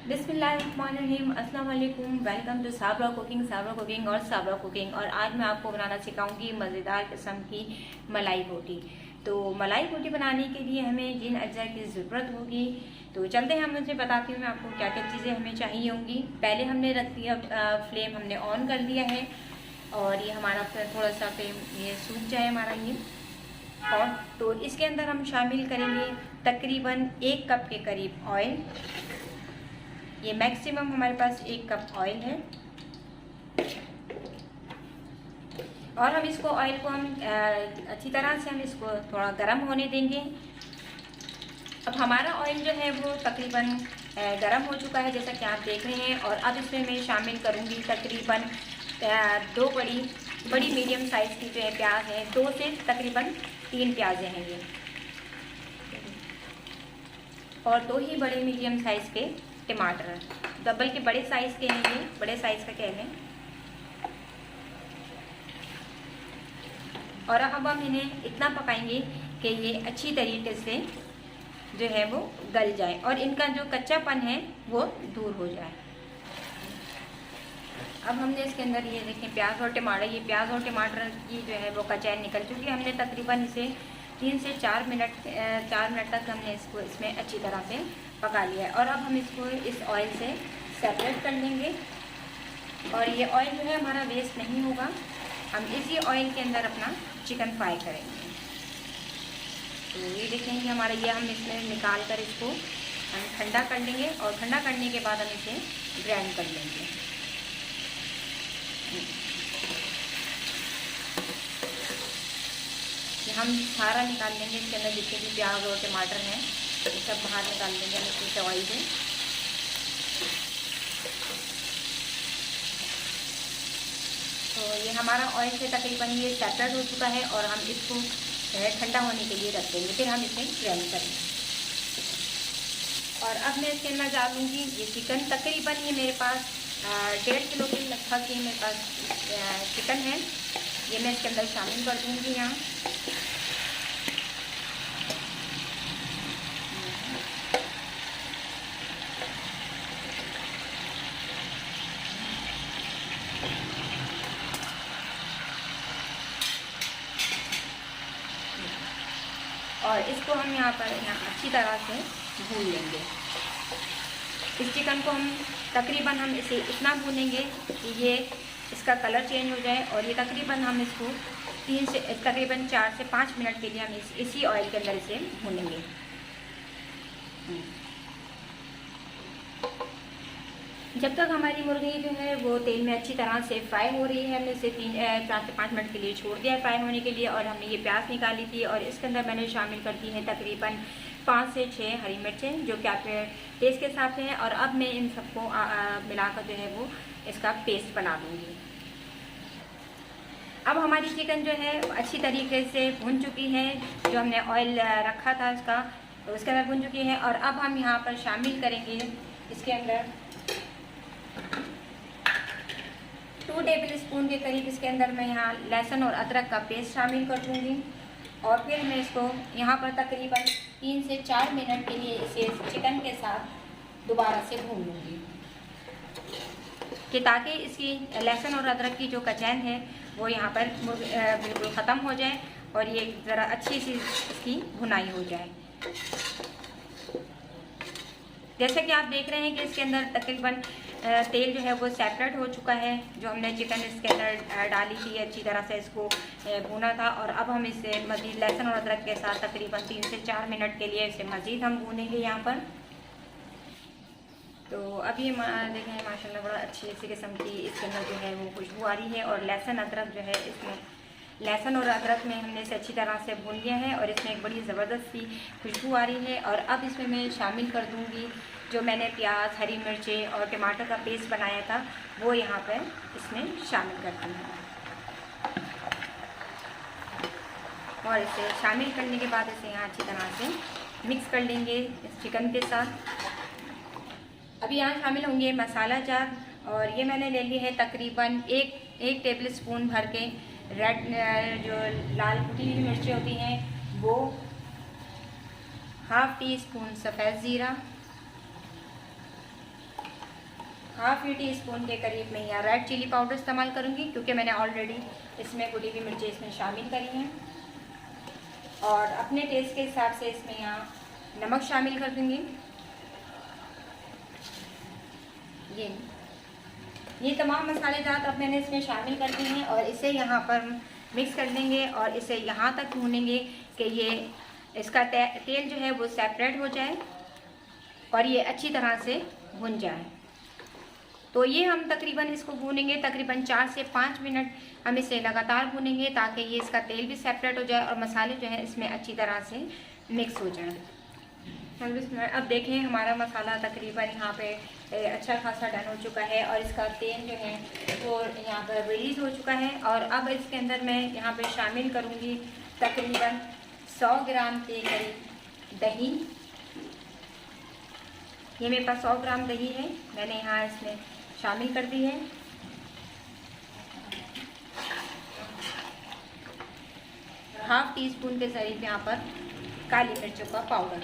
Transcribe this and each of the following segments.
बिस्मिल्लाहिर्रहमानिर्रहीम, अस्सलाम वालेकुम। वेलकम टू साबरा कुकिंग और आज मैं आपको बनाना सिखाऊंगी मज़ेदार किस्म की मलाई बोटी। तो मलाई बोटी बनाने के लिए हमें जिन अज्जा की ज़रूरत होगी तो चलते हैं, मुझे बताती हूँ मैं आपको क्या क्या चीज़ें हमें चाहिए होंगी। पहले हमने रख दिया, फ्लेम हमने ऑन कर दिया है और ये हमारा थोड़ा सा फ्लेम ये सूख जाए हमारा ये। और तो इसके अंदर हम शामिल करेंगे तकरीबन 1 कप के करीब ऑयल। ये मैक्सिमम हमारे पास 1 कप ऑयल है और हम इसको ऑयल को हम अच्छी तरह से हम इसको थोड़ा गर्म होने देंगे। अब हमारा ऑयल जो है वो तकरीबन गर्म हो चुका है जैसा कि आप देख रहे हैं। और अब इसमें मैं शामिल करूँगी तकरीबन 2 बड़ी मीडियम साइज़ की जो है प्याज है, 2 से तकरीबन 3 प्याज़ें हैं ये, और 2 ही बड़े मीडियम साइज़ के टमाटर, डबल के बड़े साइज़ के हैं ये, बड़े साइज़ का कह लें। और अब हम इन्हें इतना पकाएंगे कि ये अच्छी तरीके से जो है वो गल जाए और इनका जो कच्चापन है वो दूर हो जाए। अब हमने इसके अंदर ये देखें प्याज और टमाटर, ये प्याज और टमाटर की जो है वो कचाई निकल चुकी है। हमने तकरीबन इसे 3 से 4 मिनट तक हमने इसको इसमें अच्छी तरह से पका लिया है। और अब हम इसको इस ऑयल से सेपरेट कर लेंगे और ये ऑयल जो है हमारा वेस्ट नहीं होगा। हम इसी ऑयल के अंदर अपना चिकन फ्राई करेंगे। तो ये देखेंगे हमारा ये हम इसमें निकाल कर इसको हम ठंडा कर लेंगे और ठंडा करने के बाद हम इसे ग्राइंड कर लेंगे। ये हम सारा निकाल लेंगे, इसके अंदर जितने भी प्याज और टमाटर हैं ये सब बाहर निकाल लेंगे हम इससे ऑयल से। तो ये हमारा ऑयल से तकरीबन ये सेपरेट हो चुका है और हम इसको ठंडा होने के लिए रख देंगे, फिर हम इसे ग्राइंड करेंगे। और अब मैं इसके अंदर डालूँगी ये चिकन, तकरीबन ये मेरे पास 1.5 किलो के लगभग ये मेरे पास चिकन है, ये मैं इसके अंदर शामिल कर दूँगी यहाँ। और इसको हम यहाँ अच्छी तरह से भून लेंगे। इस चिकन को हम तकरीबन हम इसे इतना भूनेंगे कि ये इसका कलर चेंज हो जाए और ये तकरीबन हम इसको 4 से 5 मिनट के लिए हम इसी ऑयल के अंदर इसे भूनेंगे। जब तक हमारी मुर्गी जो है वो तेल में अच्छी तरह से फ्राई हो रही है, हमने इसे 4 से 5 मिनट के लिए छोड़ दिया फ्राई होने के लिए। और हमने ये प्याज निकाली थी और इसके अंदर मैंने शामिल कर दी है तकरीबन 5 से 6 हरी मिर्चें, जो कि आपके टेस्ट के हिसाब से है। और अब मैं इन सबको मिलाकर जो है वो इसका पेस्ट बना दूँगी। अब हमारी चिकन जो है अच्छी तरीके से भुन चुकी है, जो हमने ऑयल रखा था इसका तो उसके अंदर भुन चुकी है। और अब हम यहाँ पर शामिल करेंगे इसके अंदर 2 टेबल स्पून के करीब इसके अंदर मैं यहाँ लहसुन और अदरक का पेस्ट शामिल कर दूँगी। और फिर मैं इसको यहाँ पर तकरीबन 3 से 4 मिनट के लिए इसे चिकन के साथ दोबारा से भून लूँगी कि ताकि इसकी लहसुन और अदरक की जो कचैन है वो यहाँ पर बिल्कुल ख़त्म हो जाए और ये ज़रा अच्छी सी इसकी भुनाई हो जाए। जैसे कि आप देख रहे हैं कि इसके अंदर तकरीबन तेल जो है वो सेपरेट हो चुका है, जो हमने चिकन इसके अंदर डाली थी अच्छी तरह से इसको भुना था। और अब हम इसे मज़ीद लहसुन और अदरक के साथ तकरीबन 3 से 4 मिनट के लिए इसे मज़ीद हम भूनेंगे यहाँ पर। तो अभी देखें माशाल्लाह बड़ा अच्छी इसी किस्म की इसके अंदर जो है वो खुशबू आ रही है और लहसुन अदरक जो है इसमें लहसुन और अदरक में हमने इसे अच्छी तरह से भून लिया है और इसमें एक बड़ी ज़बरदस्त सी खुशबू आ रही है। और अब इसमें मैं शामिल कर दूँगी जो मैंने प्याज, हरी मिर्चें और टमाटर का पेस्ट बनाया था वो यहाँ पर इसमें शामिल करती हूँ। और इसे शामिल करने के बाद इसे यहाँ अच्छी तरह से मिक्स कर लेंगे इस चिकन के साथ। अभी यहाँ शामिल होंगे मसाला जार और ये मैंने ले ली है तकरीबन एक टेबल स्पून भर के रेड जो लाल कुटी हुई मिर्चें होती हैं वो, हाफ़ टी स्पून सफ़ेद ज़ीरा, हाफ टी स्पून के करीब मैं यहाँ रेड चिली पाउडर इस्तेमाल करूँगी, क्योंकि मैंने ऑलरेडी इसमें कुटी हुई मिर्चें इसमें शामिल करी हैं। और अपने टेस्ट के हिसाब से इसमें यहाँ नमक शामिल कर दूँगी। ये तमाम मसाले ज़ात अब मैंने इसमें शामिल कर दिए हैं और इसे यहाँ पर मिक्स कर देंगे और इसे यहाँ तक भूनेंगे कि ये इसका तेल जो है वो सेपरेट हो जाए और ये अच्छी तरह से भुन जाए। तो ये हम तकरीबन इसको भूनेंगे, तकरीबन 4 से 5 मिनट हम इसे लगातार भूनेंगे ताकि ये इसका तेल भी सेपरेट हो जाए और मसाले जो है इसमें अच्छी तरह से मिक्स हो जाए। अब देखें हमारा मसाला तकरीबन यहाँ पे अच्छा खासा डन हो चुका है और इसका तेल जो है वो यहाँ पर रिलीज़ हो चुका है। और अब इसके अंदर मैं यहाँ पे शामिल करूँगी तकरीबन 100 ग्राम के करीब दही। ये मेरे पास 100 ग्राम दही है, मैंने यहाँ इसमें शामिल कर दी है। हाफ टी स्पून के करीब यहाँ पर काली मिर्चों का पाउडर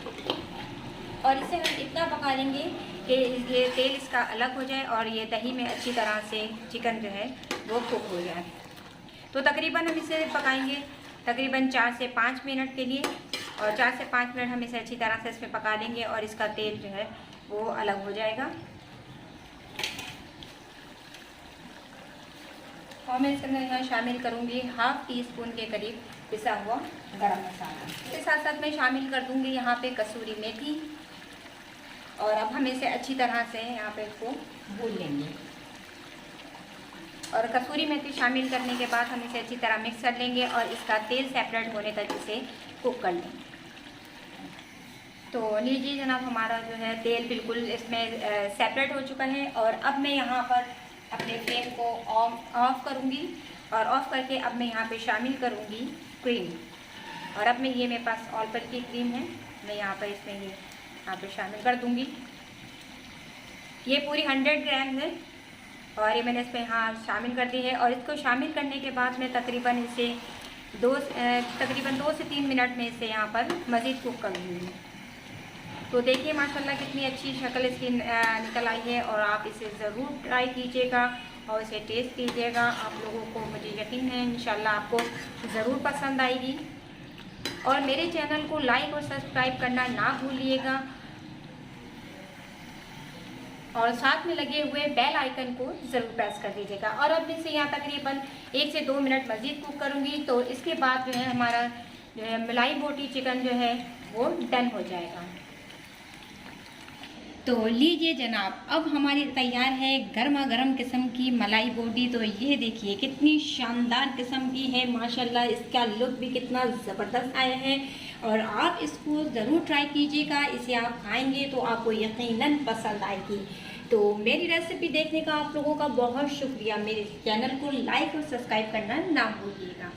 और इसे हम इतना पका लेंगे कि ये तेल इसका अलग हो जाए और ये दही में अच्छी तरह से चिकन जो है वो कुक हो जाए। तो तकरीबन हम इसे पकाएंगे तकरीबन 4 से 5 मिनट के लिए और 4 से 5 मिनट हम इसे अच्छी तरह से इसमें पका लेंगे और इसका तेल जो है वो अलग हो जाएगा। और मैं इसके अंदर यहाँ शामिल करूँगी हाफ टी स्पून के करीब पिसा हुआ गरम मसाला। इसके साथ साथ मैं शामिल कर दूँगी यहाँ पे कसूरी मेथी और अब हम इसे अच्छी तरह से यहाँ पे इसको भून लेंगे। और कसूरी मेथी शामिल करने के बाद हम इसे अच्छी तरह मिक्स कर लेंगे और इसका तेल सेपरेट होने तक इसे कुक कर लेंगे। तो लीजिए जनाब, हमारा जो है तेल बिल्कुल इसमें सेपरेट हो चुका है और अब मैं यहाँ पर अपने फ्लेम को ऑफ करूँगी और ऑफ़ करके अब मैं यहाँ पे शामिल करूँगी क्रीम। और अब मैं ये मेरे पास ऑल पर की क्रीम है, मैं यहाँ पर इसमें ये यहाँ पे शामिल कर दूँगी। ये पूरी 100 ग्राम है और ये मैंने इसमें यहाँ शामिल कर दी है। और इसको शामिल करने के बाद मैं तकरीबन इसे तकरीबन 2 से 3 मिनट में इसे यहाँ पर मज़ीद कुक कर लूँगी। तो देखिए माशाल्लाह कितनी अच्छी शक्ल इसकी निकल आई है और आप इसे ज़रूर ट्राई कीजिएगा और इसे टेस्ट कीजिएगा। आप लोगों को मुझे यकीन है इंशाल्लाह आपको ज़रूर पसंद आएगी। और मेरे चैनल को लाइक और सब्सक्राइब करना ना भूलिएगा और साथ में लगे हुए बेल आइकन को ज़रूर प्रेस कर दीजिएगा। और अब मैं इसे यहाँ तकरीबन 1 से 2 मिनट मज़ीद कुक करूँगी। तो इसके बाद जो है हमारा जो है मलाई बोटी चिकन जो है वो डन हो जाएगा। तो लीजिए जनाब, अब हमारी तैयार है गर्मा गर्म किस्म की मलाई बोटी। तो ये देखिए कितनी शानदार किस्म की है माशाल्लाह, इसका लुक भी कितना ज़बरदस्त आया है और आप इसको ज़रूर ट्राई कीजिएगा। इसे आप खाएंगे तो आपको यकीनन पसंद आएगी। तो मेरी रेसिपी देखने का आप लोगों का बहुत शुक्रिया। मेरे चैनल को लाइक और सब्सक्राइब करना ना भूलिएगा।